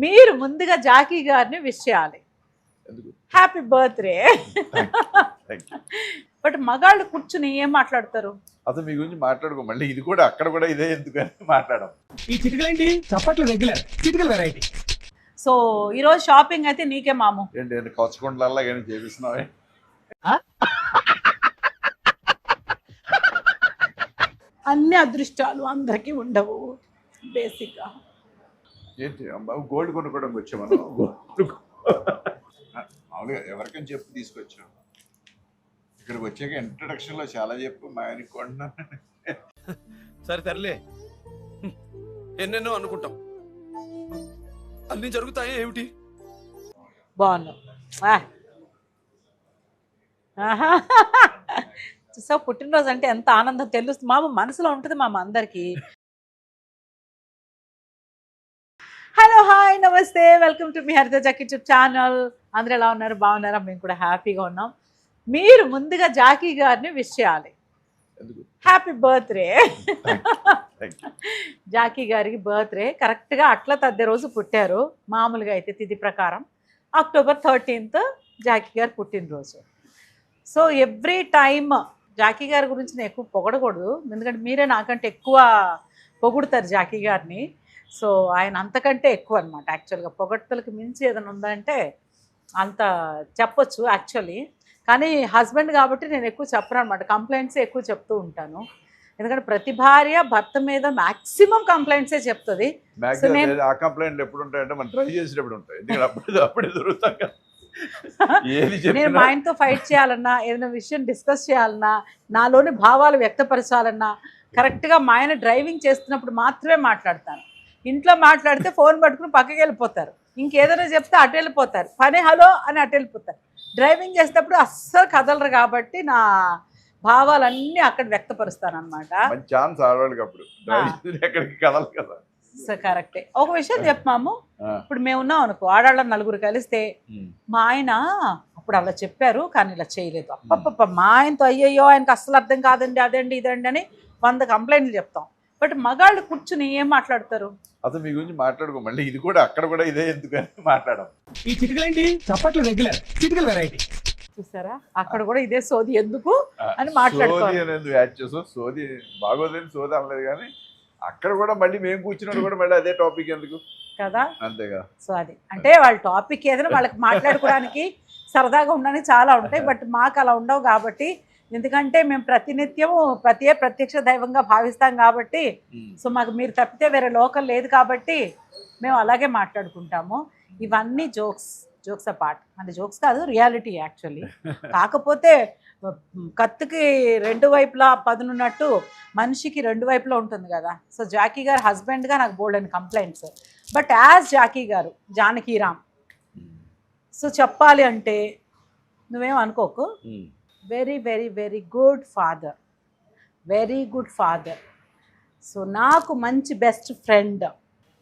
మీరు ముందుగా జాకీ గారిని విష్ చేయాలి. Happy birthday. బట్ మగాళ్ళు కూర్చుని ఏం మాట్లాడతారు? అసలు మీ గురించి మాట్లాడుకో, మళ్ళీ ఇది కూడా అక్కడ కూడా ఇదే ఎందుకని మాట్లాడడం. ఈ చిటికలేంటి చప్పట్లు రెగ్యులర్, చిటికలు వెరైటీ. సో ఈరోజు షాపింగ్ అయితే నీకే మాము. ఏంటి కొచ్చకొండలల్లా కానీ చేపిస్తున్నావే? అన్ని అదృష్టాలు అందరికీ ఉండవు బేసిక్గా. ఏంటి గోల్డ్ కొనుక్కోవడానికి వచ్చాం మనం. గోల్డ్ మామూలుగా ఎవరికైనా చెప్పు తీసుకొచ్చాం. ఇక్కడికి వచ్చాక ఇంట్రడక్షన్లో చాలా చెప్పు మా ఆయనకి కొంటున్నాను. సరే తరలే, ఎన్నెన్నో అనుకుంటాం, అన్ని జరుగుతాయి ఏమిటి? బాగున్నావు. సో పుట్టినరోజు అంటే ఎంత ఆనందం తెలుస్తుంది మామ, మనసులో ఉంటుంది మామ అందరికీ. హలో హాయ్ నమస్తే, వెల్కమ్ టు మీ హరిత జాకీ యూట్యూబ్ ఛానల్. అందరూ ఎలా ఉన్నారు? బాగున్నారా? మేము కూడా హ్యాపీగా ఉన్నాం. మీరు ముందుగా జాకీ గారిని విష్ చేయాలి. Happy birthday. జాకీ గారికి బర్త్డే కరెక్ట్గా అట్ల తద్దే రోజు పుట్టారు. మామూలుగా అయితే తిథి ప్రకారం అక్టోబర్ 13th జాకీ గారు పుట్టినరోజు. సో ఎవ్రీ టైమ్ జాకీ గారి గురించి నేను ఎక్కువ పొగడకూడదు, ఎందుకంటే మీరే నాకంటే ఎక్కువ పొగుడుతారు జాకీ గారిని. సో ఆయన అంతకంటే ఎక్కువ అనమాట. యాక్చువల్గా పొగడ్తలకు మించి ఏదైనా ఉందంటే అంత చెప్పొచ్చు యాక్చువల్లీ. కానీ హస్బెండ్ కాబట్టి నేను ఎక్కువ చెప్పను అనమాట, కంప్లైంట్సే ఎక్కువ చెప్తూ ఉంటాను. ఎందుకంటే ప్రతి భార్య భర్త మీద మ్యాక్సిమం కంప్లైంట్సే చెప్తుంది. ఆ కంప్లైంట్లు ఎప్పుడు ఉంటాయంటే మనం ట్రై చేసినప్పుడు ఉంటాయి. అప్పుడే దొరుకుతాం కదా. నేను మా ఆయనతో ఫైట్ చేయాలన్నా, ఏదైనా విషయం డిస్కస్ చేయాలన్నా, నాలోని భావాలు వ్యక్తపరచాలన్నా కరెక్ట్గా మా ఆయన డ్రైవింగ్ చేస్తున్నప్పుడు మాత్రమే మాట్లాడతాను. ఇంట్లో మాట్లాడితే ఫోన్ పట్టుకుని పక్కకి వెళ్ళిపోతారు, ఇంకేదైనా చెప్తే అటు వెళ్ళిపోతారు, పని హలో అని అటు వెళ్ళిపోతారు. డ్రైవింగ్ చేసేటప్పుడు అస్సలు కదలరు కాబట్టి నా భావాలన్నీ అక్కడ వ్యక్తపరుస్తాను అనమాట. సో కరెక్టే. ఒక విషయం చెప్పమాము, ఇప్పుడు మేము ఉన్నాం అనుకో, ఆడాళ్ళ నలుగురు కలిస్తే మా ఆయన అప్పుడు అలా చెప్పారు కానీ ఇలా చేయలేదు, అప్పప్ప మా ఆయనతో అయ్యయ్యో ఆయనకు అస్సలు అర్థం కాదండి, అదండి ఇదండి అని 100 కంప్లైంట్లు చెప్తాం. బట్ మగాళ్ళు కూర్చుని ఏం మాట్లాడతారు? అసలు మీ గురించి మాట్లాడుకో, మళ్ళీ ఇది కూడా అక్కడ కూడా ఇదే ఎందుకని మాట్లాడడం. ఈ చిటికలేంటి చప్పట్లు రెగ్యులర్, చిటికలు వెరైటీ. చూసారా, అక్కడ కూడా ఇదే సోది ఎందుకు అని మాట్లాడుకోవాలి. సోది బాగోదని సోది అనలేదు కానీ అక్కడ కూడా మళ్ళీ మేము కూర్చున్నప్పుడు కూడా మళ్ళీ అదే టాపిక్ ఎందుకు కదా, అంతేగా. సో అది అంటే వాళ్ళ టాపిక్ ఏదైనా వాళ్ళకి మాట్లాడుకోవడానికి సరదాగా ఉండడానికి చాలా ఉంటాయి. బట్ మాకు అలా ఉండవు కాబట్టి, ఎందుకంటే మేము ప్రతినిత్యం ప్రత్యక్ష దైవంగా భావిస్తాం కాబట్టి. సో మాకు మీరు తప్పితే వేరే లోకం లేదు కాబట్టి మేము అలాగే మాట్లాడుకుంటాము. ఇవన్నీ జోక్స్ అపార్ట్, అంటే జోక్స్ కాదు, రియాలిటీ యాక్చువల్లీ. కాకపోతే కత్తికి 2 వైపులా పదునున్నట్టు మనిషికి 2 వైపులా ఉంటుంది కదా. సో జాకీ గారు హస్బెండ్గా నాకు బోల్డ్ అని కంప్లైంట్స్, బట్ యాజ్ జాకీ గారు జానకీరామ్ సో చెప్పాలి అంటే నువ్వేం అనుకోకు, very very very good father, very good father. So నాకు మంచి బెస్ట్ ఫ్రెండ్,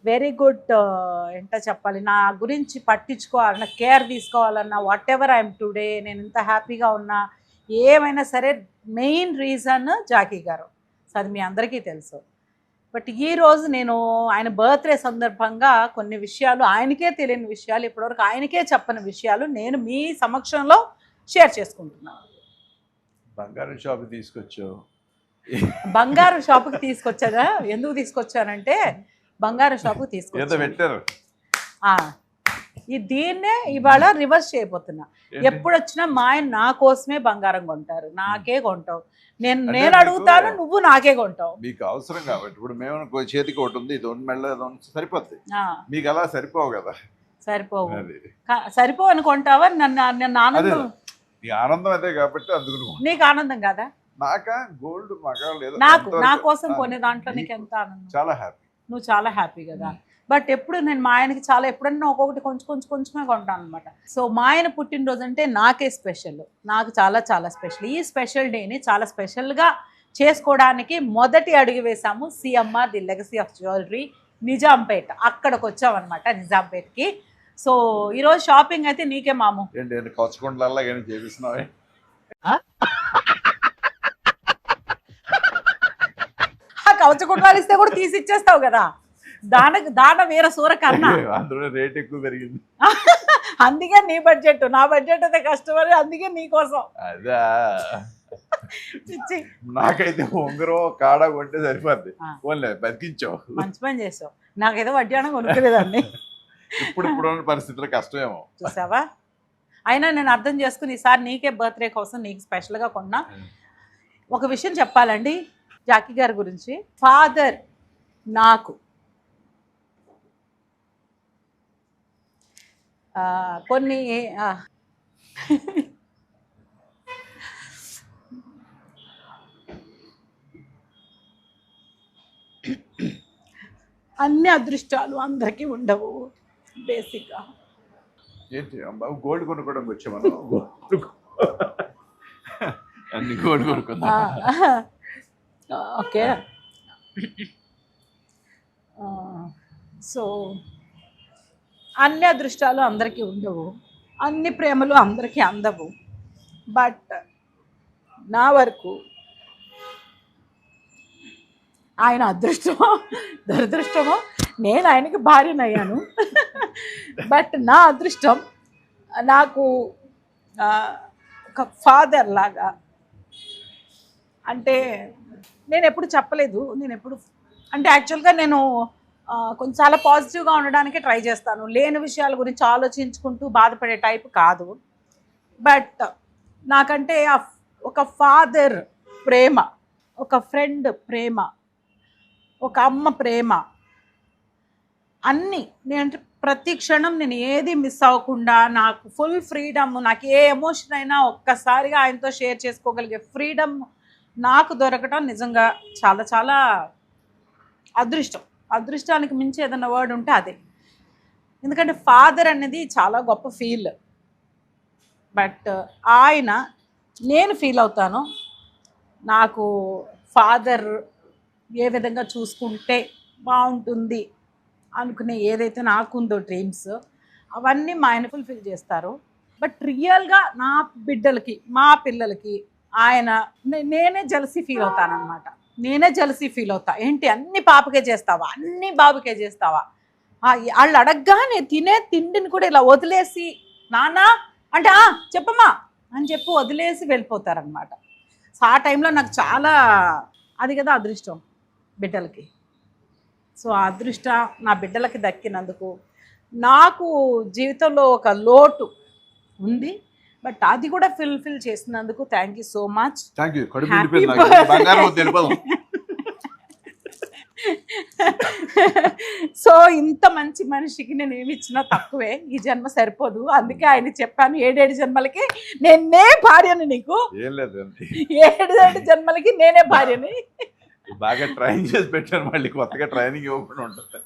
వెరీ గుడ్ ఎంత చెప్పాలి, నా గురించి పట్టించుకోవాలన్నా, కేర్ తీసుకోవాలన్నా, వాట్ ఎవర్ ఐఎమ్ టుడే, నేను ఇంత హ్యాపీగా ఉన్నా ఏమైనా సరే మెయిన్ రీజన్ జాకీ గారు. సో అది మీ అందరికీ తెలుసు. బట్ ఈరోజు నేను ఆయన బర్త్డే సందర్భంగా కొన్ని విషయాలు, ఆయనకే తెలియని విషయాలు, ఇప్పటివరకు ఆయనకే చెప్పని విషయాలు నేను మీ సమక్షంలో షేర్ చేసుకుంటున్నాను. బంగారం షాప్ తీసుకొచ్చావు. బంగారం షాపుకి తీసుకొచ్చాగా, ఎందుకు తీసుకొచ్చానంటే బంగారం షాపుకి తీసుకొచ్చాను. దీన్నే ఇవాళ రివర్స్ చేయబోతున్నా. ఎప్పుడు వచ్చినా మా ఆయన నా కోసమే బంగారం కొంటారు, నాకే కొంటావు, నేను అడుగుతాను, నువ్వు నాకే కొంటావు. మీకు అవసరం కాబట్టి. ఇప్పుడు మేము చేతికి ఒకటి ఉంది, ఇది మెళ్ళ సరిపోద్ది, మీకు అలా సరిపోవు కదా. సరిపోవు అనుకుంటావా? నన్ను ఆనందం, నీ ఆనందం అదే కాబట్టి అందుకు. నీకు ఆనందం కదా? నాకా గోల్డ్ మగా లేదు, నా కోసం కొనే దాంట్లో నీకు ఎంత ఆనందం. చాలా హ్యాపీ, నువ్వు చాలా హ్యాపీ కదా. బట్ ఎప్పుడు నేను మా ఆయనకి చాలా ఎప్పుడన్నా ఒక్కొక్కటి కొంచెమే కొంటాను అనమాట. సో మా ఆయన పుట్టినరోజు అంటే నాకే స్పెషల్, నాకు చాలా చాలా స్పెషల్. ఈ స్పెషల్ డేని చాలా స్పెషల్గా చేసుకోవడానికి మొదటి అడుగు వేసాము CMR the legacy of jewellery Nizampet. అక్కడికి వచ్చామన్నమాట, నిజాంపేట్కి. సో ఈరోజు షాపింగ్ అయితే నీకే మాము. ఏంటి కొచ్చకొండలల్లా కానీ చేపిస్తున్నావే? కవచ కుట్రాలు ఇస్తే కూడా తీసి ఇచ్చేస్తావు కదా. దాన వీర సూర కన్నా. అందులో రేట్ ఎక్కువ పెరిగింది. అందుకే నీ బడ్జెట్, నా బడ్జెట్ అయితే కస్టమర్, అందుకే నీ కోసం. అదా పిచ్చి. నాకైతే ఉంగరం కాడా కొంటే సరిపోద్ది. ఆ. పోన్లే బతికించావు. మంచి పని చేసావు. నాకేదో వడ్డానం కొనుక్కునేదాన్ని. ఇప్పుడు ఉన్న పరిస్థితుల్లో కష్టమేమో. చూసావా? అయినా నేను అర్థం చేసుకుని ఈసారి నీకే బర్త్డే కోసం నీకు స్పెషల్గా కొన్నా. ఒక విషయం చెప్పాలండి జాకీ గారి గురించి. ఫాదర్ నాకు కొన్ని అన్ని అదృష్టాలు అందరికీ ఉండవు బేసిక్గా. ఏంటి అమ్మా గోల్డ్ కొనుక్కోవడానికి వచ్చా మనం? గోల్డ్ అన్ని గోల్డ్ కొనుక్కుందాం. ఓకే. సో అన్ని అదృష్టాలు అందరికీ ఉండవు, అన్ని ప్రేమలు అందరికీ అందవు. బట్ నా వరకు ఆయన అదృష్టమో దురదృష్టమో నేను ఆయనకి భార్యనయ్యాను. బట్ నా అదృష్టం నాకు ఒక ఫాదర్ లాగా. అంటే నేను ఎప్పుడు చెప్పలేదు, నేను ఎప్పుడు అంటే యాక్చువల్గా నేను కొంచెం చాలా పాజిటివ్గా ఉండడానికి ట్రై చేస్తాను. లేని విషయాల గురించి ఆలోచించుకుంటూ బాధపడే టైప్ కాదు. బట్ నాకంటే ఒక ఫాదర్ ప్రేమ, ఒక ఫ్రెండ్ ప్రేమ, ఒక అమ్మ ప్రేమ, అన్నీ నేను ప్రతి క్షణం నేను ఏది మిస్ అవ్వకుండా నాకు ఫుల్ ఫ్రీడమ్, నాకు ఏ ఎమోషన్ అయినా ఒక్కసారిగా ఆయనతో షేర్ చేసుకోగలిగే ఫ్రీడమ్ నాకు దొరకటం నిజంగా చాలా చాలా అదృష్టం. అదృష్టానికి మించి ఏదైనా వర్డ్ ఉంటే అదే. ఎందుకంటే ఫాదర్ అనేది చాలా గొప్ప ఫీల్. బట్ ఆయన నేను ఫీల్ అవుతాను, నాకు ఫాదర్ ఏ విధంగా చూసుకుంటే బాగుంటుంది అనుకునే ఏదైతే నాకుందో డ్రీమ్స్ అవన్నీ మా ఆయన ఫుల్ఫిల్ చేస్తారు. బట్ రియల్గా నా బిడ్డలకి మా పిల్లలకి ఆయన నేనే జలసీ ఫీల్ అవుతానన్నమాట. నేనే జలసీ ఫీల్ అవుతా. ఏంటి అన్ని పాపకే చేస్తావా, అన్ని బాబుకే చేస్తావా? వాళ్ళు అడగగానే తినే తిండిని కూడా ఇలా వదిలేసి నాన్న అంటే చెప్పమ్మా అని చెప్పి వదిలేసి వెళ్ళిపోతారనమాట. సో ఆ టైంలో నాకు చాలా అది కదా అదృష్టం బిడ్డలకి. సో ఆ అదృష్టం నా బిడ్డలకి దక్కినందుకు నాకు జీవితంలో ఒక లోటు ఉంది. బట్ అది కూడా ఫుల్ఫిల్ చేసినందుకు thank you so much. Thank you. So ఇంత మంచి మనిషికి నేను ఏమి ఇచ్చినా తక్కువే, ఈ జన్మ సరిపోదు. అందుకే ఆయన చెప్పాను 7 జన్మలకి నేనే భార్యని, నీకు ఏం లేదు 7 జన్మలకి నేనే భార్యని. బాగా ట్రైన్ చేసి పెట్టాను, మళ్ళీ కొత్తగా ట్రైనింగ్ ఇవ్వకుండా ఉంటుంది.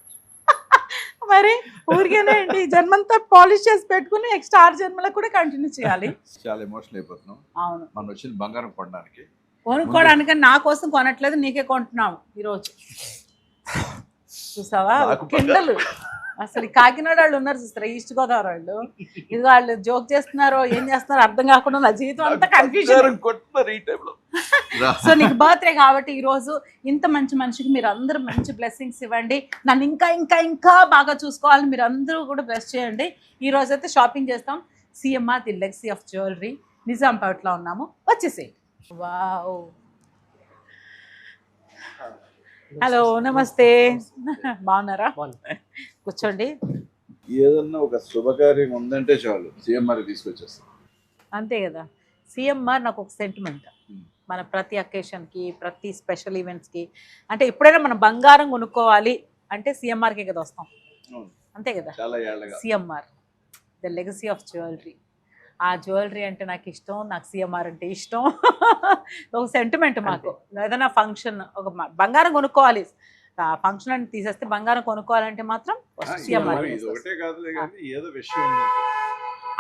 మరి ఊరికేనే అండి ఈ జన్మంతా పాలిష్ చేసి పెట్టుకుని నెక్స్ట్ 6 జన్మలకు కూడా కంటిన్యూ చేయాలి. చాలా ఎమోషనల్ అయిపోతున్నాం. అవును, మనం వచ్చింది బంగారం కొనడానికి. కొనుక్కోవడానికి నా కోసం కొనట్లేదు, నీకే కొంటున్నాము ఈరోజు. చూసావా కిండలు అసలు కాకినాడ వాళ్ళు ఉన్నారు చూస్తారా, ఈస్ట్ గోదావరి వాళ్ళు. ఇది వాళ్ళు జోక్ చేస్తున్నారో ఏం చేస్తున్నారో అర్థం కాకుండా నా జీవితం అంతా కన్ఫ్యూజన్. సో నీకు బర్త్డే కాబట్టి ఈరోజు ఇంత మంచి మనిషికి మీరు అందరూ మంచి బ్లెస్సింగ్స్ ఇవ్వండి. నన్ను ఇంకా ఇంకా ఇంకా బాగా చూసుకోవాలని మీరు అందరూ కూడా బ్లెస్ చేయండి. ఈ రోజు అయితే షాపింగ్ చేస్తాం. CMR the legacy of jewellery, నిజాంపేటలో ఉన్నాము, వచ్చేసేయండి. వావ్, హలో నమస్తే, బాగున్నారా? కూర్చోండి. ఏదన్నా ఒక శుభకార్యం ఉందంటే చాలు సీఎంఆర్ తీసుకొచ్చేస్తాం. అంతే కదా, సిఎంఆర్ నాకు ఒక సెంటిమెంట్. మన ప్రతి అకేషన్కి, ప్రతి స్పెషల్ ఈవెంట్స్కి, అంటే ఎప్పుడైనా మనం బంగారం కొనుక్కోవాలి అంటే సిఎంఆర్కే కదా వస్తాం. అంతే కదా, CMR the legacy of jewellery. ఆ జ్యువెలరీ అంటే నాకు ఇష్టం, నాకు సిఎంఆర్ అంటే ఇష్టం. ఒక సెంటిమెంట్ మాకు. ఏదైనా ఫంక్షన్ ఒక బంగారం కొనుక్కోవాలి, ఫంక్షన్ అని తీసేస్తే బంగారం కొనుక్కోవాలంటే మాత్రం సిఎంఆర్.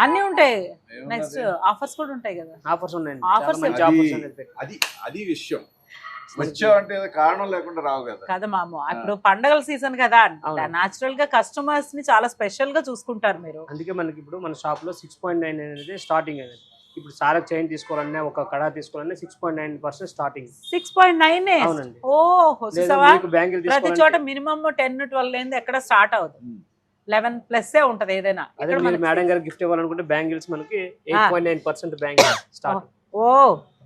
అన్నీ ఉంటాయి, నెక్స్ట్ ఆఫర్స్ కూడా ఉంటాయి కదా. ఆఫర్స్ ఉన్నాయండి, ఆఫర్స్ అది విషయం. వచ్చావంటే కారణం లేకుండా రావు కదా కదా మాము. ఇప్పుడు పండగల సీజన్ కదా, నాచురల్ గా కస్టమర్స్ ని చాలా స్పెషల్ గా చూసుకుంటారు మీరు. అందుకే మనకి ఇప్పుడు మన షాప్ లో 6.9 అనేది స్టార్టింగ్ అనేది. ఇప్పుడు సారా చైన్ తీసుకోవాలన్నా ఒక కడా తీసుకోవాలన్నా 6.9% స్టార్టింగ్. 6.9 అవునండి. ఓ లేదా చూసావా మీకు బ్యాంగిల్ ప్రతి చోట తీసుకోవాలంటే మినిమం 10-12 లేనిది ఎక్కడ స్టార్ట్ అవుతుంది. 11+ ఉంటది ఏదైనా. అదే ఇక్కడ మీరు మనకి మేడం గారికి గిఫ్ట్ ఇవ్వాలనుకుంటే బ్యాంగిల్స్ మనకి 8.9% బ్యాంగిల్ స్టార్ట్. ఓ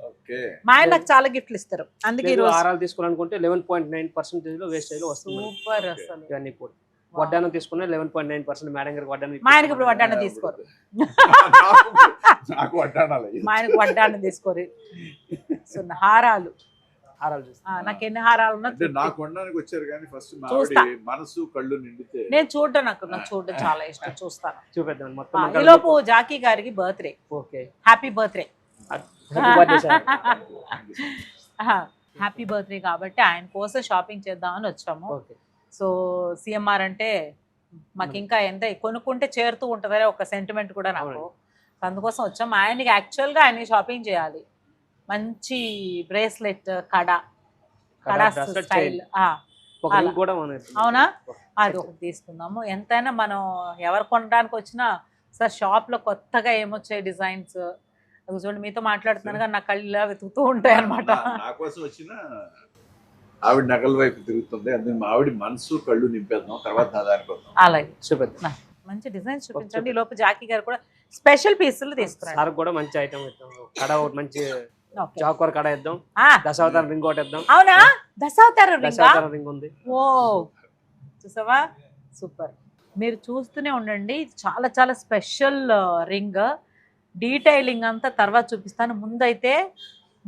ఓకే. మా ఆయన నాకు చాలా గిఫ్ట్లు ఇస్తారు, అందుకే ఈ లేదు రోజు ఆరాలు తీసుకోవాలనుకుంటే 11.9% లో వేస్టేజ్ లో వస్తుంది మనకి. సూపర్ అసలు. ఇవన్నీ కూడా వడ్డానం తీసుకున్నా 11.9% మేడం గారికి వడ్డానం మా ఆయనకి ఇప్పుడు వడ్డానం తీసుకోరు, నాకు వడ్డాణాలు మా ఆయనకు వడ్డానం తీసుకోరు. సో హారాలు హారాలు చూస్తాం. నాకు ఎన్ని హారాలు ఉన్నా అంటే నాకు వండడానికి వచ్చారు కానీ ఫస్ట్ మా చూస్తా. ఆవిడ మనసు కళ్ళు నిండితే నేను చూడడం నాకు చూడడం చాలా ఇష్టం, చూస్తాను. చూపిద్దాం మొత్తం. ఈలోపు జాకీ గారికి birthday, okay happy birthday. Happy birthday sir. Happy birthday కాబట్టి ఆయన కోసం షాపింగ్ చేద్దామని వచ్చాము. ఓకే. సో సిఎంఆర్ అంటే మాకు ఇంకా ఎంత కొనుక్కుంటే చేరుతూ ఉంటుందనే ఒక సెంటిమెంట్ కూడా నాకు. అందుకోసం వచ్చాం. ఆయనకి యాక్చువల్గా ఆయన షాపింగ్ చేయాలి. మంచి బ్రేస్లెట్ కడా bracelet స్టైల్. ఒక ring కూడా మనం అవునా, అది ఒకటి తీసుకుందాము. ఎంతైనా మనం ఎవరు కొనడానికి వచ్చినా సార్ షాప్లో కొత్తగా ఏమొచ్చాయి డిజైన్స్ చూడండి, మీతో మాట్లాడుతున్నాను కానీ నా కళ్ళు ఇలా వెతుకుతూ ఉంటాయి అనమాట. నా కోసం వచ్చిన ఆవిడ నగల వైపు తిరుగుతుంది, అందుకని మా ఆవిడ మనసు కళ్ళు నింపేద్దాం, తర్వాత దానికి వద్దాం. అలాగే చూపిద్దాం. మంచి డిజైన్స్ చూపించండి. ఈ లోపు జాకీ గారు కూడా స్పెషల్ పీసులు తీసుకురండి. సార్ కూడా మంచి ఐటమ్ ఇద్దాం. కడ ఒకటి మంచి ఓకే. చాకోర్ కడ ఇద్దాం. ఆ, దశావతారం రింగ్ ఒకటి ఇద్దాం. అవునా దశావతారం రింగా? దశావతారం రింగ్ ఉంది. ఓ చూసావా, సూపర్. మీరు చూస్తూనే ఉండండి, చాలా చాలా స్పెషల్ రింగ్. డీటెయిలింగ్ అంతా తర్వాత చూపిస్తాను.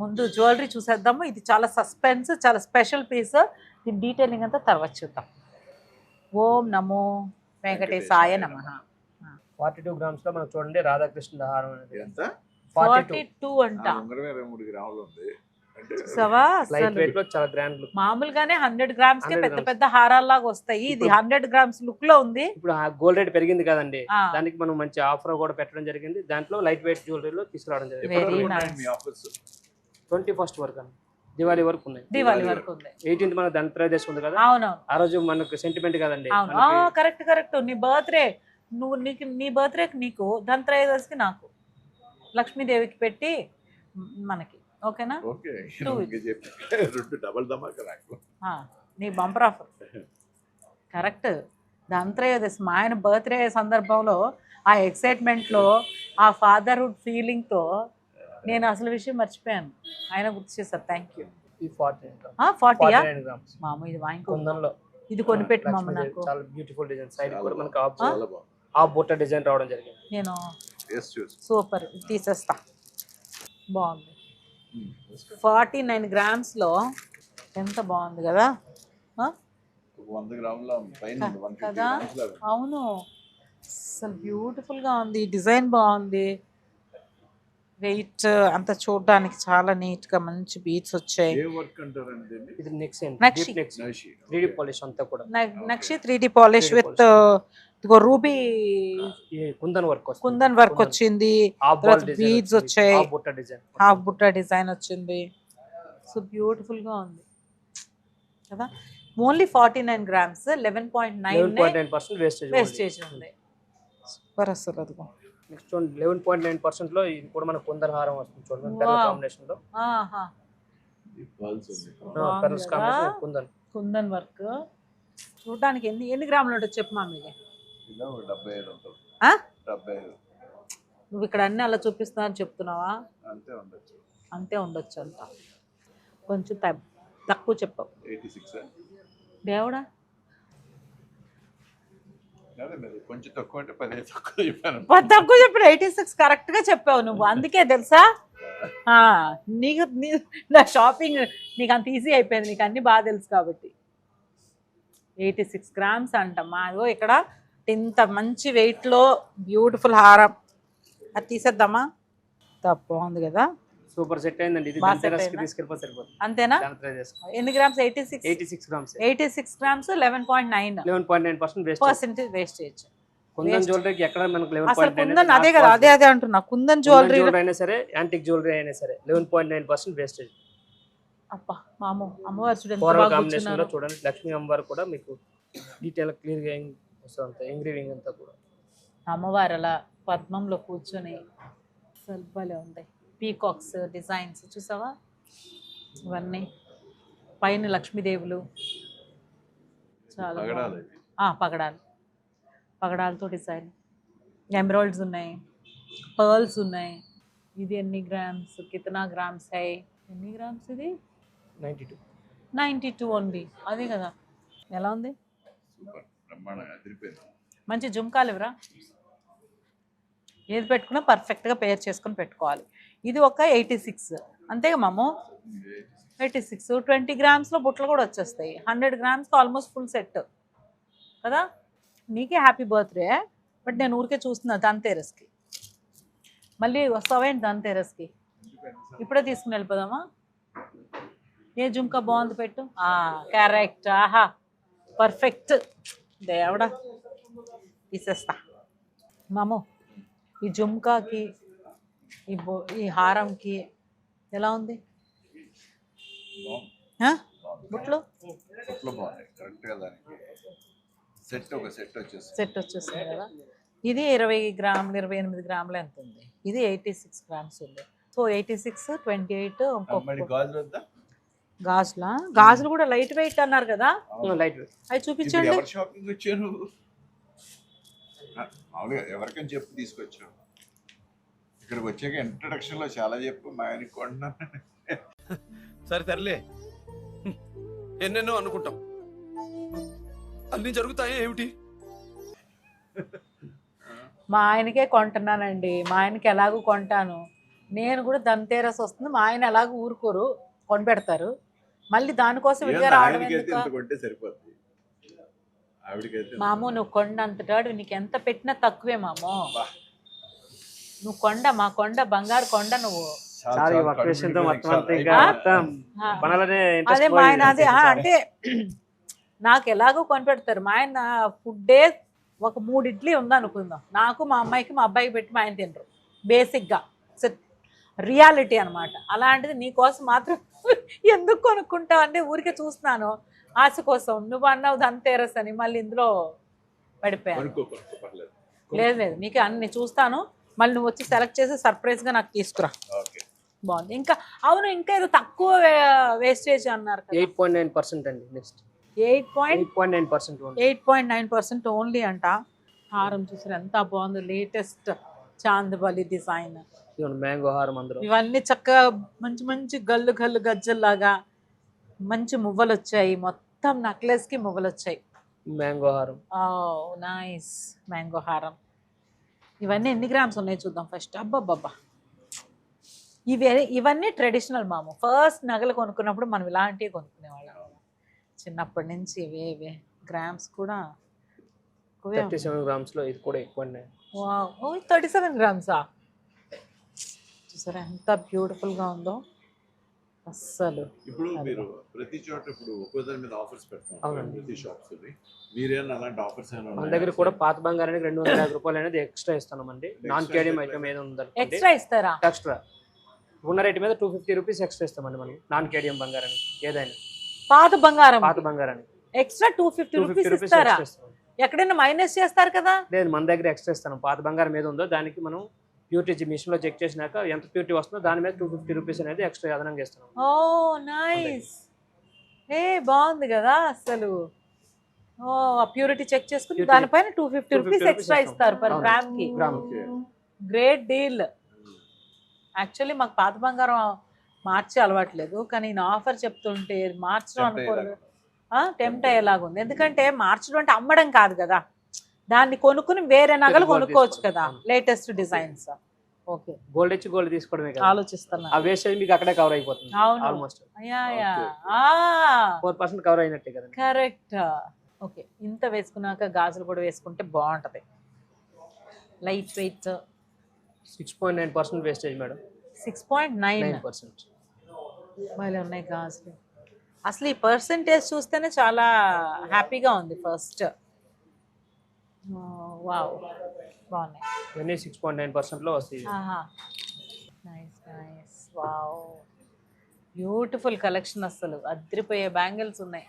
ముందు జ్యువెలరీ చూసేద్దాము. ఇది చాలా సస్పెన్స్, చాలా స్పెషల్ పీస్. దీని డీటెయిలింగ్ అంతా తర్వాత చూద్దాం. ఓం నమో వెంకటేశాయ నమః. 42 grams లో మనం చూడండి రాధాకృష్ణ హారం అనేది. ఎంత 42 అంట. ఉంగరం 23 గ్రాములు ఉంది అంటే చూసావా, లైట్ అసలు వెయిట్ లో చాలా గ్రాండ్ లుక్. మామూలుగానే 100 grams కే 100 పెద్ద grams. పెద్ద హారాల్లాగా వస్తాయి. ఇది 100 grams లుక్ లో ఉంది. ఇప్పుడు గోల్డ్ రేట్ పెరిగింది కదండి, ఆ. దానికి మనం మంచి ఆఫర్ కూడా పెట్టడం జరిగింది. దాంట్లో లైట్ వెయిట్ జ్యువెలరీలో తీసుకురావడం జరిగింది. Very ఎప్పటివరకు nice. ఉన్నాయి మీ ఆఫర్స్? 21st వరకు అండి, దివాళీ వరకు ఉన్నాయి. దివాళీ వరకు ఉంది. 18th మనకు ధనత్రయోదశి ఉంది కదా, అవును ఆ రోజు మనకు సెంటిమెంట్ కదండి. అవును, మనకి కరెక్ట్. నీ బర్త్డే నీ బర్త్డేకి నీకు, ధనత్రయోదశికి నాకు, లక్ష్మీదేవికి పెట్టి మనకి. ఓకేనా? ఓకే. Two. ఇంకా చెప్పి 2 డబల్ ధమాకా నాకు. నీ బంపర్ ఆఫర్ కరెక్ట్. ధనత్రయోదశి మా ఆయన బర్త్డే సందర్భంలో ఆ ఎక్సైట్మెంట్లో, ఆ ఫాదర్హుడ్ ఫీలింగ్తో నేను అసలు విషయం మర్చిపోయాను. ఆయన గుర్తు చేశారు. Thank you. ఈ 40 40యా? 49 grams మామ ఇది వాయించుకుందాం. కుందన్లో ఇది కొనిపెట్టు మామ లక్ష్మీదేవి నాకు. చాలా బ్యూటిఫుల్ డిజైన్. సైడ్ చాలా కూడా మనకు చాలా బాగుంది. ఆ బుట్ట డిజైన్ రావడం జరిగింది. నేను ఎస్ చూసి సూపర్ తీసేస్తా. బాగుంది. 49 grams లో ఎంత బాగుంది కదా. 100 గ్రాముల పైన ఉంది, 150 కదా? గ్రామ్స్ లాగా. అవును, అసలు బ్యూటిఫుల్ గా ఉంది. డిజైన్ బాగుంది. వెయిట్ అంతా చూడడానికి చాలా నీట్ గా మంచి బీట్స్ వచ్చాయి. ఏ వర్క్ అంటారండి దీన్ని? ఇది నెక్స్ట్ Nexi. నైషి. 3D పాలిష్ అంతా కూడా నక్షి 3D పాలిష్ 3D విత్ ఇదిగో రూబీ ఈ కుందన్ వర్క్ వస్తుంది. కుందన్ వర్క్ వచ్చింది. హాఫ్ తర్వాత బాల్ beads డిజైన్ వచ్చాయి. హాఫ్ బుట్ట డిజైన్. హాఫ్ బుట్ట డిజైన్ వచ్చింది. సో బ్యూటిఫుల్ గా ఉంది కదా. Only 49 grams, 11.9 11.9% wastage. వేస్టేజ్ ఉంది. సూపర్ అసలు. అదిగో నెక్స్ట్ 11.9% లో ఇది కూడా మన కుందన్ హారం వస్తుంది చూడండి. తెల్ల Wow. కాంబినేషన్ లో ఆహా, ఈ పల్స్ ఉంది. బాగుంది పెరల్స్ కదా. కాంబినేషన్ కుందన్. కుందన్ వర్క్ చూడడానికి ఎన్ని గ్రాములు ఉంటుంది చెప్పు మా మీద. ఇలా 75 ఉంటుంది. ఆ? 75 నువ్వు ఇక్కడ అన్ని అలా చూపిస్తున్నా అని చెప్తున్నావా? అంతే ఉండొచ్చు. అంతే ఉండొచ్చు అంట. కొంచెం తక్కువ చెప్పావు 86 దేవుడా. అదే మరి కొంచెం తక్కువ అంటే 10 తక్కువ చెప్పాను. తక్కువ చెప్పిన 86 కరెక్ట్ గా చెప్పావు నువ్వు. అందుకే తెలుసా, నా షాపింగ్ నీకు అంత ఈజీ అయిపోయింది. నీకు అన్ని బాగా తెలుసు కాబట్టి. 86 grams అంటమ్మా. అదిగో ఇక్కడ ఇంత మంచి వెయిట్ లో బ్యూటిఫుల్ హారం. అది తీసేద్దామా? బాగుంది కదా. సూపర్ సెట్ అయిందండి. ఇది బాగా set ధనతెరస్కి అయిందా? తీసుకెళ్ళిపోతే సరిపోతుంది. అంతేనా? ధనతెరస్ ఎన్ని grams? 86 grams 86 grams 11.9 11.9% wastage. Wastage. Kundan జ్యువెలరీకి ఎక్కడ మనకు అసలు 11.9 కుందన్ అదే కదా, అదే అంటున్నా. కుందన్ జ్యువెలరీ అయినా సరే, యాంటిక్ జ్యువెలరీ అయినా సరే 11.9% వేస్టేజ్. అబ్బా మాము అమ్మవారు చూడండి ఎంత కోరల్ బాగా కాంబినేషన్ లో కూర్చున్నారు. చూడండి. లక్ష్మీ అమ్మవారు కూడా మీకు డీటెయిల్ క్లియర్ గా వస్తుంది. ఎంగ్రీవింగ్ అంతా కూడా అమ్మవారు అలా పద్మంలో కూర్చొని అసలు భలే ఉంది. పీకాక్స్ డిజైన్స్ చూసావా, ఇవన్నీ పైన లక్ష్మీదేవులు చాలా పగడాలు. పగడాలు, పగడాలతో డిజైన్, ఎమరాల్డ్స్ ఉన్నాయి, పర్ల్స్ ఉన్నాయి. ఇది ఎన్ని గ్రామ్స్, కితనా గ్రామ్స్ హై, ఎన్ని గ్రామ్స్ ఇది? 92. 92 ఓన్లీ. అదే కదా. ఎలా ఉంది? సూపర్, బ్రహ్మాండంగా అదిరిపోయింది. మంచి జుమ్కాలు ఇవరా, ఏది పెట్టుకున్నా పర్ఫెక్ట్గా పేర్ చేసుకొని పెట్టుకోవాలి. ఇది ఒక 86 అంతేగా మాము, 86. 20 గ్రామ్స్లో బుట్టలు కూడా వచ్చేస్తాయి. 100 గ్రామ్స్కి ఆల్మోస్ట్ ఫుల్ సెట్ కదా. నీకే హ్యాపీ బర్త్డే. బట్ నేను ఊరికే చూస్తున్నా ధన్తేరస్కి. మళ్ళీ వస్తావేంటి ధన్తేరస్కి? ఇప్పుడే తీసుకుని వెళ్ళిపోదామా? ఏ జుమ్కా బాగుంది పెట్టు. కరెక్ట్, ఆహా పర్ఫెక్ట్. దేవుడా తీసేస్తా మాము. ఈ జుమ్కాకి ఈ హారంకి ఎలా ఉంది? బుట్లు బాగున్నాయి కరెక్ట్గా. దానికి ఒక సెట్ వచ్చేస్తుంది కదా. ఇది 20 గ్రాములు, 28 గ్రాములు ఎంత ఉంది? ఇది 86 గ్రామ్స్ ఉంది. సో 86, 28. గాజులా? గాజులు కూడా లైట్ వెయిట్ అన్నారు కదా. Light weight. అవి చూపించండి. ఎవరు షాపింగ్ వచ్చారు? మామూలుగా ఎవరికని చెప్పి తీసుకొచ్చావు. ఇక్కడికి వచ్చాక ఇంట్రడక్షన్ లో చాలా చెప్పు మా ఆయనకి కొంటున్నాను. సరే తరలే, ఎన్నెన్నో అనుకుంటాం, అన్ని జరుగుతాయి ఏమిటి? మా ఆయనకే కొంటున్నానండి. మా ఆయనకి ఎలాగూ కొంటాను. నేను కూడా ధన్తేరస్ వస్తుంది, మా ఆయన ఎలాగో ఊరుకోరు, కొనిపెడతారు. మళ్ళీ దానికోసం ఇదే రావడం ఎందుకు? కొంటే సరిపోద్ది. ఆవిడకైతే మామూ నువ్వు కొండంతటాడు, నీకు ఎంత పెట్టినా తక్కువే మామూ. నువ్వు కొండ, మా కొండ, బంగారు కొండ నువ్వు. అదే మా ఆయన అదే అంటే నాకు ఎలాగో కొనిపెడతారు. మా ఆయన ఫుడ్డే ఒక 3 ఇడ్లీ ఉందనుకుందాం, నాకు మా అమ్మాయికి మా అబ్బాయికి పెట్టి మా ఆయన తినరు బేసిక్గా. రియాలిటీ అనమాట. అలాంటిది నీకోసం మాత్రం ఎందుకు కొనుక్కుంటావు అంటే ఊరికే చూస్తున్నాను ఆశ కోసం. నువ్వు అన్నావు ధన్తేరస్ అని, మళ్ళీ ఇందులో పడిపోయాను. లేదు నీకు అన్ని చూస్తాను, మళ్ళీ నువ్వు వచ్చి సెలెక్ట్ చేసి సర్ప్రైజ్గా నాకు తీసుకురా. బాగుంది. ఇంకా అవును, ఇంకా ఏదో తక్కువ వేస్టేజ్ అన్నారు. 8.9% అండి. నెక్స్ట్ 8.9% ఓన్లీ అంట. హారం చూసారు ఎంత బాగుంది, లేటెస్ట్ చాందబలి డిజైన్. మ్యాంగో హారం అందరూ. ఇవన్నీ చక్కగా మంచి మంచి గల్లు గల్లు గజ్జల్లాగా మంచి మువ్వలు వచ్చాయి. మొత్తం నెక్లెస్ కి మువ్వలు వచ్చాయి. మ్యాంగో హారం. నైస్ మ్యాంగో హారం. ఇవన్నీ ఎన్ని గ్రామ్స్ ఉన్నాయి చూద్దాం ఫస్ట్. అబ్బబ్బబ్బా, ఇవన్నీ ట్రెడిషనల్ మాము. ఫస్ట్ నగలు కొనుక్కున్నప్పుడు మనం ఇలాంటివి కొనుక్కునేవాళ్ళం చిన్నప్పటి నుంచి. ఇవే గ్రామ్స్ కూడా 37 గ్రామ్స్ లో ఇది కూడా 8.9. 37 గ్రామ్సా? చూసారా ఎంత బ్యూటిఫుల్ గా ఉందో అస్సలు. ఇప్పుడు మీరు ప్రతి చోట ఇప్పుడు ఒక్కో దాని మీద ఆఫర్స్ పెడతాం ప్రతి షాప్స్. మీరేనా అలాంటి ఆఫర్స్ ఏమైనా? మన దగ్గర కూడా పాత బంగారానికి 250 రూపాయలు అనేది ఎక్స్ట్రా ఇస్తామండి. నాన్ కేడియం ఐటమ్ ఏదో ఉందండి ఎక్స్ట్రా ఇస్తారా? ఎక్స్ట్రా ఉన్న రేట్ మీద 250 రూపీస్ ఎక్స్ట్రా ఇస్తామండి మనం నాన్ కేడియం బంగారానికి. ఏదైనా పాత పాత బంగారానికి ఎక్స్ట్రా 250 రూపీస్ ఇస్తారా? ఎక్కడైనా మైనస్ చేస్తారు కదా? లేదు, మన దగ్గర ఎక్స్ట్రా ఇస్తాను. పాత బంగారం ఏదో ఉందో దానికి మనం ప్యూరిటీ మిషన్ లో చెక్ చేసినాక ఎంత ప్యూరిటీ వస్తుందో దాని మీద 250 రూపీస్ అనేది ఎక్స్ట్రా అదనంగా ఇస్తున్నాం. ఓ నైస్. బాగుంది కదా అసలు. ప్యూరిటీ చెక్ చేసుకుని దానిపైన 250 రూపీస్ ఎక్స్ట్రా ఇస్తారు పర్ గ్రామ్ కి. Great deal. యాక్చువల్లీ మాకు పాత బంగారం మార్చే అలవాట్లేదు, కానీ నేను ఆఫర్ చెప్తుంటే మార్చడం అనుకోరు, టెంప్ట్ అయ్యేలాగుంది. ఎందుకంటే మార్చడం అంటే అమ్మడం కాదు కదా, దాన్ని కొనుక్కుని వేరే నగలు కొనుక్కోవచ్చు కదా, లేటెస్ట్ డిజైన్స్. ఓకే, గోల్డ్ ఇచ్చి గోల్డ్ తీసుకోవడమే కదా ఆలోచిస్తున్నా. ఆ వేస్టేజ్ మీకు అక్కడే కవర్ అయిపోతుంది. ఆల్మోస్ట్ 4% కవర్ అయినట్టే కదా. కరెక్ట్. ఓకే, ఇంత వేసుకున్నాక గాజులు కూడా వేసుకుంటే బాగుంటది. Light weight. 6.9% wastage madam. 6.9%. మళ్ళీ ఉన్నాయి గాజులు. అసలు ఈ పర్సెంటేజ్ చూస్తేనే చాలా హ్యాపీగా ఉంది. ఫస్ట్ వావ్, బాగున్నాయి. ఇవన్నీ 6.9% లో వస్తాయి. Nice nice. Wow, beautiful collection. అసలు అద్రిపోయే బ్యాంగిల్స్ ఉన్నాయి.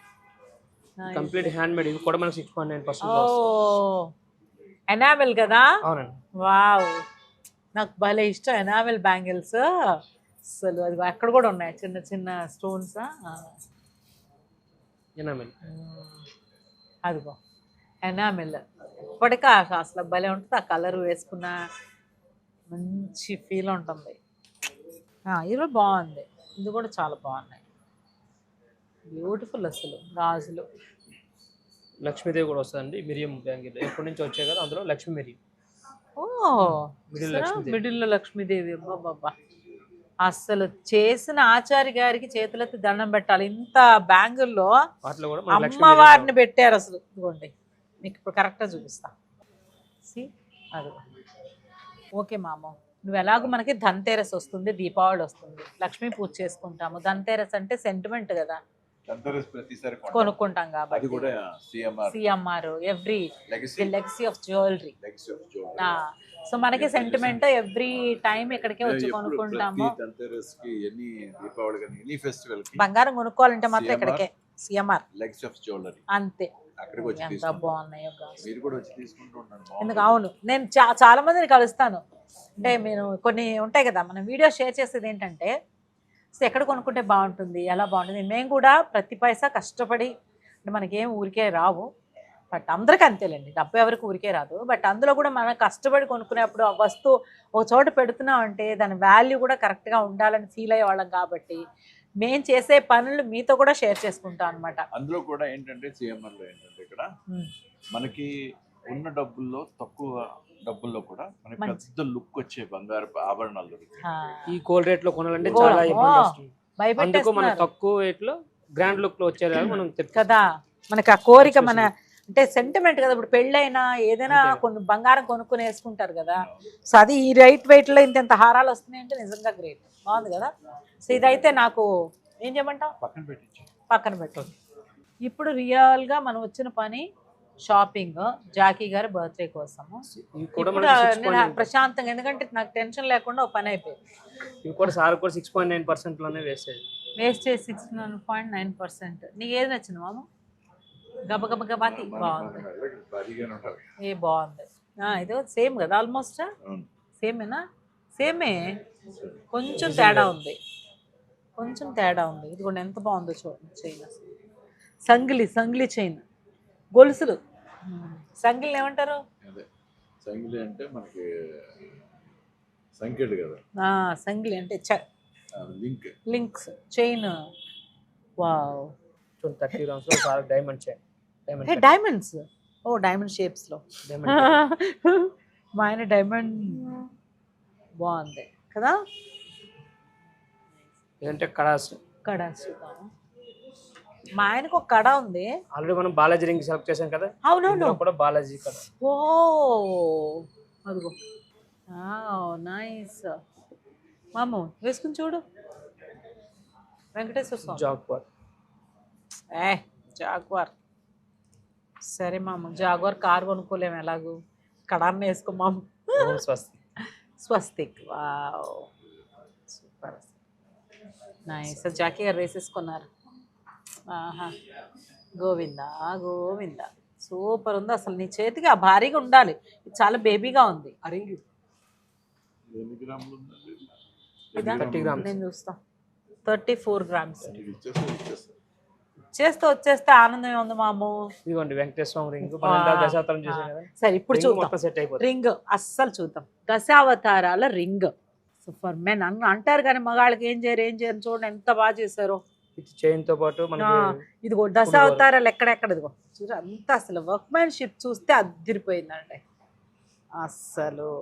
Complete hand made. ఇది కూడా మనకి 6.9%. ఎనామెల్ కదా? అవునండి. వావ్ నాకు భలే ఇష్టం ఎనామెల్ బ్యాంగిల్స్. అసలు అది అక్కడ కూడా ఉన్నాయి చిన్న చిన్న స్టోన్స్. ఎనామెల్. అదిగో ఎనామెల్ ఇప్పటికా అసలు భలే ఉంటుంది. ఆ కలర్ వేసుకున్న మంచి ఫీల్ ఉంటుంది. ఇది కూడా బాగుంది. ఇది కూడా చాలా బాగున్నాయి, బ్యూటిఫుల్. అసలు గాజులు లక్ష్మీదేవి కూడా వస్తుందండి. మిరియం బ్యాంగిల్ ఎప్పటి నుంచి వచ్చాయి కదా, అందులో లక్ష్మీ మిరియం. మిడిల్లో లక్ష్మీదేవి. బాబా అసలు చేసిన ఆచారి గారికి చేతులెత్తి దండం పెట్టాలి. ఇంత బ్యాంగిల్లో వాటిలో కూడా మనకి లక్ష్మీ అమ్మవారిని పెట్టారు అసలు. ఇదిగోండి మీకు ఇప్పుడు కరెక్ట్గా చూపిస్తా. అది ఓకే మామ, నువ్వు ఎలాగో మనకి ధన్తేరస్ వస్తుంది, దీపావళి వస్తుంది, లక్ష్మీ పూజ చేసుకుంటాము. ధన్తేరస్ అంటే సెంటిమెంట్ కదా, ప్రతిసారి కొనుక్కుంటాం అది కాబట్టి. కూడా CMR every legacy of jewellery. So మనకి Legacy సెంటిమెంట్ ఎవ్రీ టైం ఇక్కడికే వచ్చి కొనుక్కుంటాము. ఎన్ని దీపావళి కానీ ఎనీ ఫెస్టివల్ బంగారం కొనుక్కోవాలంటే మాత్రం ఇక్కడికే సిఎంఆర్ లెగ్స్ ఆఫ్ జ్యువెలరీ అంతే. అక్కడికి వచ్చి ఎంత తీసుకుంటాం. బాగున్నాయో గాజులు. మీరు కూడా వచ్చి తీసుకుంటూ ఉండండి. ఎందుకు అవును, నేను చాలా మందిని కలుస్తాను. అంటే మీరు కొన్ని ఉంటాయి కదా, మనం వీడియో షేర్ చేసేది ఏంటంటే సో ఎక్కడ కొనుక్కుంటే బాగుంటుంది, ఎలా బాగుంటుంది. మేము కూడా ప్రతి పైసా కష్టపడి, అంటే మనకేం ఊరికే రావు, బట్ అందరికీ అంతేలేండి, డబ్బు ఎవరికి ఊరికే రాదు. బట్ అందులో కూడా మనం కష్టపడి కొనుక్కునేప్పుడు ఆ వస్తువు ఒక చోట పెడుతున్నాం అంటే దాని వాల్యూ కూడా కరెక్ట్గా ఉండాలని ఫీల్ అయ్యేవాళ్ళం. కాబట్టి మేము చేసే పనులు మీతో కూడా షేర్ చేసుకుంటాం అనమాట. అందులో కూడా ఏంటంటే సిఎంఆర్లో ఏంటంటే ఇక్కడ మనకి ఉన్న డబ్బుల్లో తక్కువ డబ్బుల్లో కూడా మనకి పెద్ద లుక్ వచ్చే బంగారు ఆభరణాలు దొరుకుతాయి. ఈ గోల్డ్ రేట్ లో కొనాలంటే చాలా ఇబ్బంది వస్తుంది. అందుకు మనం తక్కువ రేట్ లో గ్రాండ్ లుక్ లో వచ్చేలా మనం కదా, మనకి ఆ కోరిక, మన అంటే సెంటిమెంట్ కదా. ఇప్పుడు పెళ్ళైనా ఏదైనా కొన్ని బంగారం కొనుక్కొని వేసుకుంటారు కదా. సో అది ఈ వెయిట్ లో ఇంత హారాలు వస్తున్నాయి అంటే నిజంగా గ్రేట్, బాగుంది కదా. సో ఇదైతే నాకు ఏం చేయమంటావు, పక్కన పెట్టు. ఇప్పుడు రియల్గా మనం వచ్చిన పని షాపింగ్, జాకీ గారి బర్త్డే కోసము. ఇప్పుడు నేను ప్రశాంతంగా, ఎందుకంటే నాకు టెన్షన్ లేకుండా ఒక పని అయిపోయింది. ఇవి కూడా సార్ కూడా 6.9% లోనే వేసేది. 6.9%. నీకు ఏది నచ్చింది మామ? గబగబగబాతి బాగుంది. ఏ బాగుంది. ఇది సేమ్ కదా, ఆల్మోస్ట్ సేమేనా? సేమే, కొంచెం తేడా ఉంది, కొంచెం తేడా ఉంది. ఇది కూడా ఎంత బాగుందో చూడండి. చైన్ సంగిలి చైన్, గొలుసులు. సంగిలి ఏమంటారు? సంగిలి అంటే మనకి సంఖ్యలు కదా. సంగిలి అంటే లింక్స్ చైన్. వావ్, 30 grams లో సార్ డైమండ్ చైన్. డైమండ్స్. ఓ డైమండ్ షేప్స్ లో. మా ఆయన డైమండ్ బాగుంది కదా. ఏంటంటే కడాస్. మా ఆయనకు ఒక కడ ఉంది. ఆల్రెడీ మనం బాలాజీ రింగ్ సెలెక్ట్ చేసాం కదా. అవునవును, కూడా బాలాజీ కడ. ఓ అదిగో నైస్. మాము వేసుకుని చూడు. వెంకటేశ్వర స్వామి జాగ్వార్. జాగ్వార్. సరే మామ, జాగ్వార్ కార్ కొనుక్కోలేము ఎలాగూ, కడాన్ని వేసుకో మాము. Swastik. Wow super, nice. Jackie గారు వేసేసుకున్నారు. ఆహా, గోవిందా గోవిందా, సూపర్ ఉంది. అసలు నీ చేతికి ఆ భారీగా ఉండాలి, ఇది చాలా బేబీగా ఉంది. ఆ రింగ్ 30 grams. నేను చూస్తా 34 grams. వచ్చేస్తే ఆనందం ఉంది మాము. ఇదిగోండి వెంకటేశ్వర రింగ్. దశావతారం చేసాం కదా. సరే ఇప్పుడు చూద్దాం సెట్ అయిపోతుంది. రింగ్ అస్సలు చూద్దాం. దశావతారాల రింగ్ ఫర్ మెన్ అంటారు కానీ మగాళ్ళకి ఏం చేయరు చూడండి ఎంత బాగా చేశారో. చైన్ తో పాటు ఇదిగో దశావతారాలు ఎక్కడెక్కడ, ఇదిగో చూడ అంతా అసలు వర్క్మెన్షిప్ చూస్తే అదిరిపోయిందండి అస్సలు.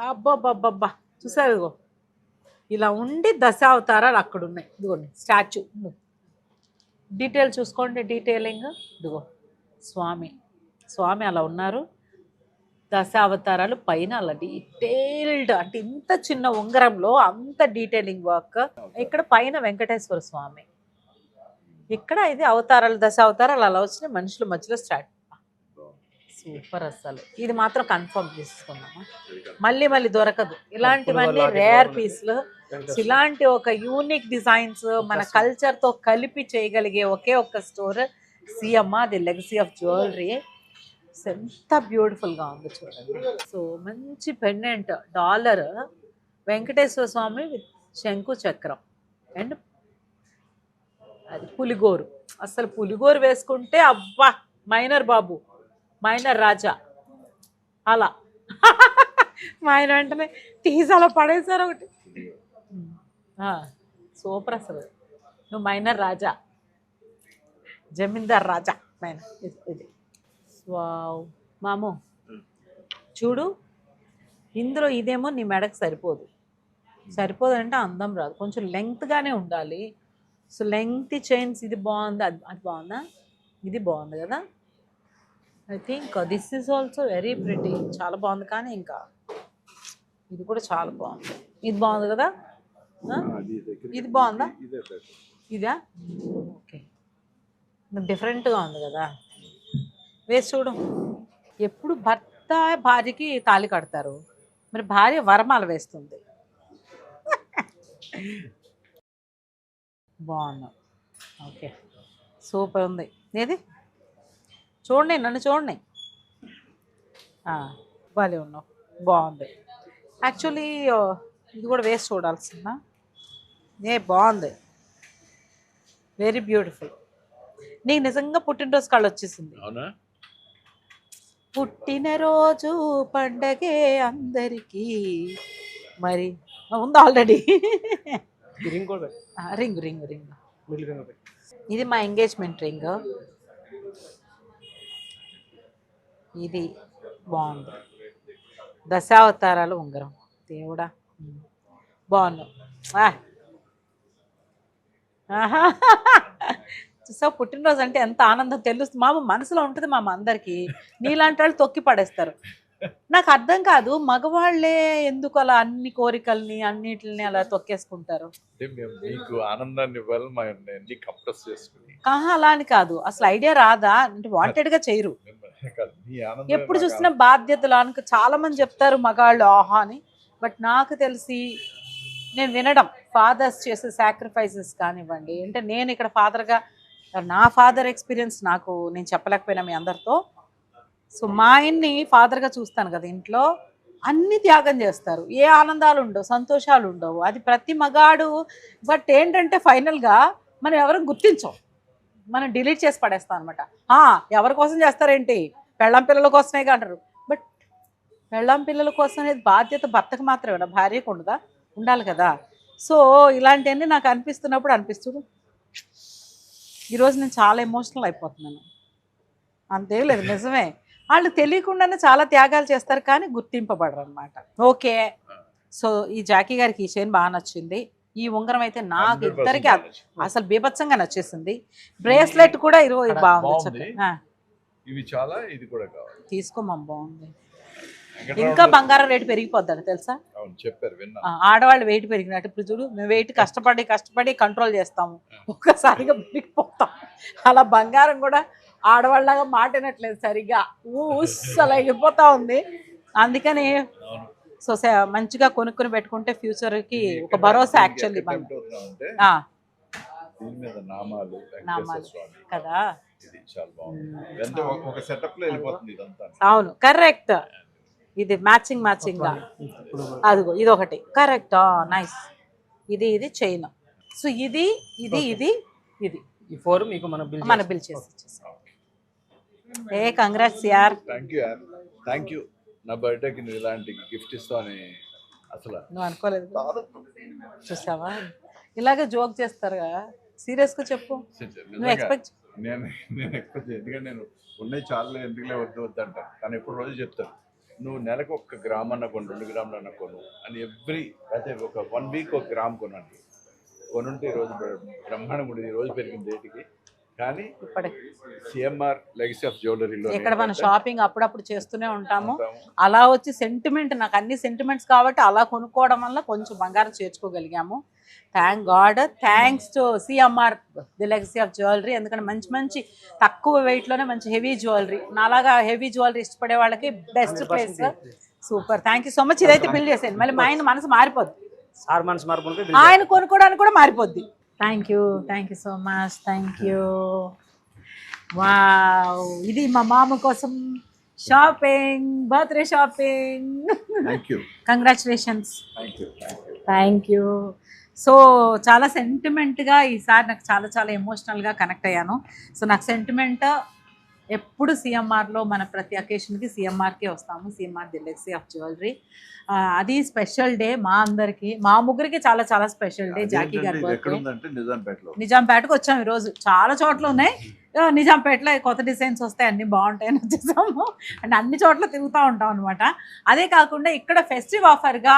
అబ్బబ్బబ్బబ్బా చూసారు, ఇదిగో ఇలా ఉండి దశావతారాలు అక్కడ ఉన్నాయి. ఇదిగోండి స్టాచ్యూ, డీటెయిల్ చూసుకోండి, డీటెయిలింగ్. ఇదిగో స్వామి అలా ఉన్నారు. దశావతారాలు పైన అలా డీటెయిల్డ్, అంటే ఇంత చిన్న ఉంగరంలో అంత డీటెయిలింగ్ వర్క్. ఇక్కడ పైన వెంకటేశ్వర స్వామి, ఇక్కడ ఇది అవతారాలు, దశావతారాలు అలా వచ్చినాయి, మనుషుల మధ్యలో స్టార్ట్. సూపర్. అసలు ఇది మాత్రం కన్ఫర్మ్ చేసుకున్నామా, మళ్ళీ దొరకదు ఇలాంటివన్నీ, రేర్ పీస్లు. ఇలాంటి ఒక యూనిక్ డిజైన్స్ మన కల్చర్ తో కలిపి చేయగలిగే ఒకే ఒక్క store CMR the legacy of jewellery. ఎంత బ్యూటిఫుల్గా ఉంది చూడండి. సో మంచి pendant dollar, Venkateswara Swamy with శంకు చక్రం అండ్ అది పులిగోరు. అసలు పులిగోరు వేసుకుంటే అబ్బా మైనర్ బాబు, మైనర్ రాజా అలా మా ఆయన వెంటనే తీసి అలా పడేశారు ఒకటి. సూపర్ అసలు. నువ్వు మైనర్ రాజా, జమీందార్ రాజా మైనర్. ఇది వావ్ మాము చూడు, ఇందులో ఇదేమో నీ మెడకు సరిపోదు. సరిపోదు అంటే అందం రాదు, కొంచెం లెంగ్త్గానే ఉండాలి. సో లెంగ్త్ చైన్స్ ఇది బాగుంది, అది బాగుందా? ఇది బాగుంది కదా. I think this is also very pretty, చాలా బాగుంది. కానీ ఇంకా ఇది కూడా చాలా బాగుంది. ఇది బాగుంది కదా. ఇది బాగుందా? ఇదా? ఓకే, డిఫరెంట్గా ఉంది కదా. వేసి చూడు. ఎప్పుడు భర్త భార్యకి తాళి కడతారు, మరి భార్య వరమాల వేస్తుంది. బాగున్నా. ఓకే, సూపర్ ఉంది. ఏది చూడండి, నన్ను చూడండి. భలే ఉన్నావు, బాగుంది. యాక్చువల్లీ ఇది కూడా వేసి చూడాల్సిందా? బాగుంది, వెరీ బ్యూటిఫుల్. నీకు నిజంగా పుట్టినరోజు కళ్ళు వచ్చేసింది. అవునా? పుట్టినరోజు పండగే అందరికీ. మరి ఉంది ఆల్రెడీ. రింగ్ కూడా ring ring ring middle ring పెట్టి. ఇది మా ఎంగేజ్మెంట్ రింగ్. ఇది బాగుంది. దశావతారాల ఉంగరం. దేవుడా బాగున్నావు. సో పుట్టినరోజు అంటే ఎంత ఆనందం తెలుస్తుంది మామ, మనసులో ఉంటుంది మామ అందరికీ. నీలాంటి వాళ్ళు తొక్కి పడేస్తారు. నాకు అర్థం కాదు, మగవాళ్ళే ఎందుకు అలా అన్ని కోరికల్ని అన్నిటిని అలా తొక్కేసుకుంటారు. మీకు ఆనందాన్ని ఇవ్వాలి, మా అన్ని కంప్రెస్ చేసుకుని. అలా అని కాదు, అసలు ఐడియా రాదా అంటే వాంటెడ్గా చేయరు. ఎప్పుడు చూసినా బాధ్యతలు అనుకు చాలా మంది చెప్తారు మగాళ్ళు ఆహా అని. బట్ నాకు తెలిసి నేను వినడం ఫాదర్స్ చేసే సాక్రిఫైసెస్ కానివ్వండి, అంటే నేను ఇక్కడ ఫాదర్గా నా ఫాదర్ ఎక్స్పీరియన్స్ నాకు నేను చెప్పలేకపోయినా మీ అందరితో. సో మా ఆయన్ని ఫాదర్గా చూస్తాను కదా, ఇంట్లో అన్ని త్యాగం చేస్తారు. ఏ ఆనందాలు ఉండవు, సంతోషాలు ఉండవు. అది ప్రతి మగాడు. బట్ ఏంటంటే ఫైనల్గా మనం ఎవరు గుర్తించం, మనం డిలీట్ చేసి పడేస్తాం అనమాట. ఎవరి కోసం చేస్తారేంటి, పెళ్ళాం పిల్లల కోసమే అంటారు. బట్ పెళ్ళాం పిల్లల కోసం అనేది బాధ్యత భర్తకు మాత్రమే కదా, భార్యకు ఉండదా? ఉండాలి కదా. సో ఇలాంటివన్నీ నాకు అనిపిస్తున్నప్పుడు అనిపిస్తుంది. ఈరోజు నేను చాలా ఎమోషనల్ అయిపోతున్నాను. అంతే లేదు, నిజమే. వాళ్ళు తెలియకుండానే చాలా త్యాగాలు చేస్తారు కానీ గుర్తింపబడరు అనమాట. ఓకే, సో ఈ జాకీ గారికి ఈ చైన్ బాగా నచ్చింది. ఈ ఉంగరం అయితే నాకు ఇద్దరికి అసలు బీభత్సంగా నచ్చేసింది. బ్రేస్లెట్ కూడా ఈరోజు బాగుంది. ఇవి చాలా, ఇది కూడా కావాలి. తీసుకోమా, బాగుంది. ఇంకా బంగారం రేటు పెరిగిపోద్దని తెలుసా? చెప్పారు, ఆడవాళ్ళు వెయిట్ పెరిగినట్టు. ఇప్పుడు చూడు, మేము వెయిట్ కష్టపడి కంట్రోల్ చేస్తాము, ఒక్కసారిగా పెరిగిపోతాం. అలా బంగారం కూడా ఆడవాళ్ళలాగా మాటినట్లేదు సరిగ్గా, అలా ఎగిపోతా ఉంది. అందుకని సో మంచిగా కొనుక్కొని పెట్టుకుంటే ఫ్యూచర్కి ఒక భరోసా. యాక్చువల్లీ కదా, అవును కరెక్ట్. ఇది మ్యాచింగ్ గా అదిగో ఇది ఒకటి కరెక్ట్, నైస్. ఇది చైన్. సో ఇది ఇది ఇది ఇది ఈ 4 మీకు మన బిల్ చేసి కంగ్రాట్స్ యార్. Thank you. నా బర్త్డేకి నువ్వు ఇలాంటి గిఫ్ట్ ఇస్తావని అసలు నువ్వు అనుకోలేదు. చూసావా, ఇలాగే జోక్ చేస్తారు కదా. సీరియస్గా చెప్పు, నువ్వు ఎక్స్పెక్ట్. నేను ఎక్స్పెక్ట్, ఎందుకంటే నేను ఉన్నాయి చాలా, ఎందుకులే వద్దు అంటాను. కానీ ఎప్పుడు రోజు చెప్తాను, నువ్వు నెలకు 1 గ్రామ్ అన్న కొను, 2 గ్రాములు అన్న కొను అని. అయితే ఒక 1 వీక్ 1 గ్రామ్ కొనండి. కొనుంటే ఈరోజు బ్రహ్మాండం కూడా ఈరోజు పెరిగింది రేటుకి. కానీ సిఎంఆర్ లెగసీ ఆఫ్ జ్యువెలరీలో ఇక్కడ మనం షాపింగ్ అప్పుడప్పుడు చేస్తూనే ఉంటాము. అలా వచ్చి సెంటిమెంట్, నాకు అన్ని సెంటిమెంట్స్ కాబట్టి అలా కొనుక్కోవడం వల్ల కొంచెం బంగారం చేర్చుకోగలిగాము. Thank God, thanks to CMR the legacy of jewellery. ఎందుకంటే మంచి తక్కువ వెయిట్లోనే మంచి హెవీ జ్యువెలరీ, నాలాగా హెవీ జ్యువెలరీ ఇష్టపడే వాళ్ళకి best place. Super, thank you so much. ఇదైతే బిల్ చేసేయండి, మళ్ళీ మా ఆయన మనసు మారిపోద్ది, ఆయన కొనుక్కోవడానికి కూడా మారిపోద్ది. Thank you so much, thank you. Wow, ఇది మా మామ కోసం shopping, birthday shopping. Thank you congratulations. Thank you thank you. So చాలా సెంటిమెంట్గా ఈసారి నాకు చాలా చాలా ఎమోషనల్గా కనెక్ట్ అయ్యాను. సో నాకు సెంటిమెంట్ ఎప్పుడు సిఎంఆర్లో మన ప్రతి అకేషన్కి సిఎంఆర్కే వస్తాము, CMR the legacy of jewellery. అది స్పెషల్ డే మా అందరికి, మా ముగ్గురికి చాలా చాలా స్పెషల్ డే. జాకీ గారి ఎక్కడ బర్త్డే. ఉందంటే నిజాంపేటలో. నిజాంపేటకు వచ్చాము ఈరోజు. చాలా చోట్ల ఉన్నాయి, నిజాంపేటలో కొత్త డిజైన్స్ వస్తాయి, అన్నీ బాగుంటాయని వచ్చేసాము. అండ్ అన్ని చోట్ల తిరుగుతూ ఉంటాం అనమాట. అదే కాకుండా ఇక్కడ ఫెస్టివ్ ఆఫర్గా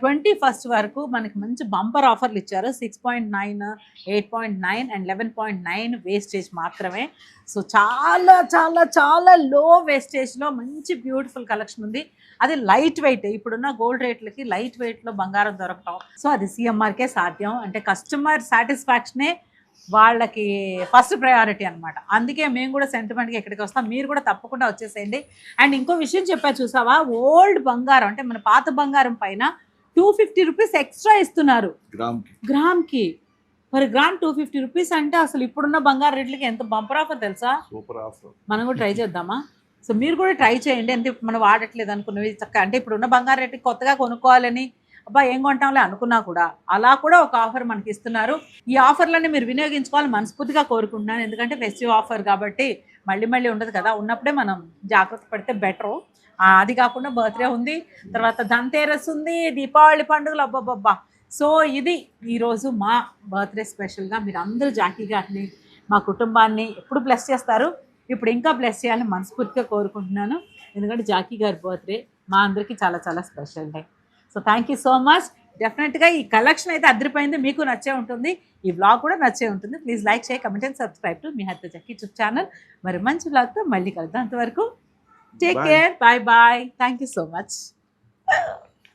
21st వరకు మనకి మంచి బంపర్ ఆఫర్లు ఇచ్చారు. 6.9, 8.9 అండ్ 11.9 వేస్టేజ్ మాత్రమే. సో చాలా చాలా చాలా లో వేస్టేజ్లో మంచి బ్యూటిఫుల్ కలెక్షన్ ఉంది. అది లైట్ వెయిట్, ఇప్పుడున్న గోల్డ్ రేట్లకి లైట్ వెయిట్లో బంగారం దొరకటం, సో అది సిఎంఆర్కే సాధ్యం. అంటే కస్టమర్ సాటిస్ఫాక్షనే వాళ్ళకి ఫస్ట్ ప్రయారిటీ అనమాట. అందుకే మేము కూడా సెంటిమెంట్గా ఇక్కడికి వస్తాం, మీరు కూడా తప్పకుండా వచ్చేసేయండి. అండ్ ఇంకో విషయం చెప్పా చూసావా, ఓల్డ్ బంగారం అంటే మన పాత బంగారం పైన 250 రూపీస్ ఎక్స్ట్రా ఇస్తున్నారు గ్రామ్కి. మరి గ్రామ్ 250 రూపీస్ అంటే అసలు ఇప్పుడున్న బంగారు రేట్లకి ఎంత బంపర్ ఆఫర్ తెలుసా? Super offer. మనం కూడా ట్రై చేద్దామా? సో మీరు కూడా ట్రై చేయండి. అంటే మనం వాడట్లేదు అనుకున్నవి చక్కగా, అంటే ఇప్పుడున్న బంగారు రేట్కి కొత్తగా కొనుక్కోవాలని అబ్బా ఏం కొంటాంలే అనుకున్నా కూడా అలా కూడా ఒక ఆఫర్ మనకి ఇస్తున్నారు. ఈ ఆఫర్లన్నీ మీరు వినియోగించుకోవాలని మనస్ఫూర్తిగా కోరుకుంటున్నాను. ఎందుకంటే ఫెస్టివ్ ఆఫర్ కాబట్టి మళ్ళీ మళ్ళీ ఉండదు కదా, ఉన్నప్పుడే మనం జాగ్రత్త పడితే బెటరు. అది కాకుండా బర్త్డే ఉంది, తర్వాత ధన్తేరస్ ఉంది, దీపావళి పండుగలు, అబ్బాబ్బా. సో ఇది ఈరోజు మా బర్త్డే స్పెషల్గా. మీరు అందరూ జాకీ గారిని, మా కుటుంబాన్ని ఎప్పుడు బ్లెస్ చేస్తారు, ఇప్పుడు ఇంకా బ్లెస్ చేయాలని మనస్ఫూర్తిగా కోరుకుంటున్నాను. ఎందుకంటే జాకీ గారి బర్త్డే మా అందరికీ చాలా చాలా special day. So thank you so much. డెఫినెట్గా ఈ కలెక్షన్ అయితే అదిరిపోయింది, మీకు నచ్చే ఉంటుంది, ఈ వ్లాగ్ కూడా నచ్చే ఉంటుంది. Please like, share, comment and subscribe to మీ హరిత జాకీ యూట్యూబ్ ఛానల్. మరి మంచి వ్లాగ్తో మళ్ళీ కలుద్దాం. అంతవరకు take care, bye bye. Thank you so much.